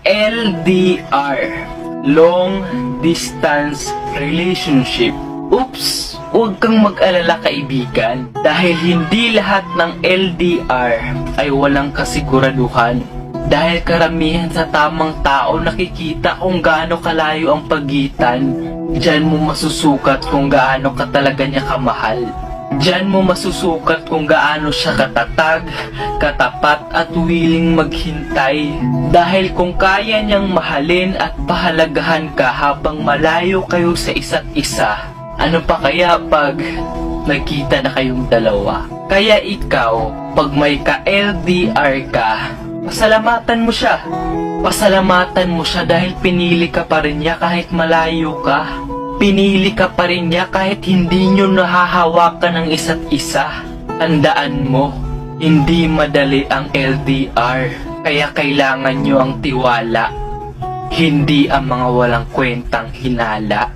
LDR, Long Distance Relationship. Oops! Huwag kang mag-alala kaibigan, dahil hindi lahat ng LDR ay walang kasiguraduhan. Dahil karamihan sa tamang tao nakikita kung gaano kalayo ang pagitan, diyan mo masusukat kung gaano ka talaga niya kamahal. Diyan mo masusukat kung gaano siya katatag, katapat at willing maghintay. Dahil kung kaya niyang mahalin at pahalagahan ka habang malayo kayo sa isa't isa, ano pa kaya pag nagkita na kayong dalawa? Kaya ikaw, pag may ka-LDR ka, pasalamatan mo siya. Pasalamatan mo siya dahil pinili ka pa rin niya kahit malayo ka. Pinili ka pa rin niya kahit hindi nyo nahahawakan ng isa't isa. Tandaan mo, hindi madali ang LDR. Kaya kailangan nyo ang tiwala, hindi ang mga walang kwentang hinala.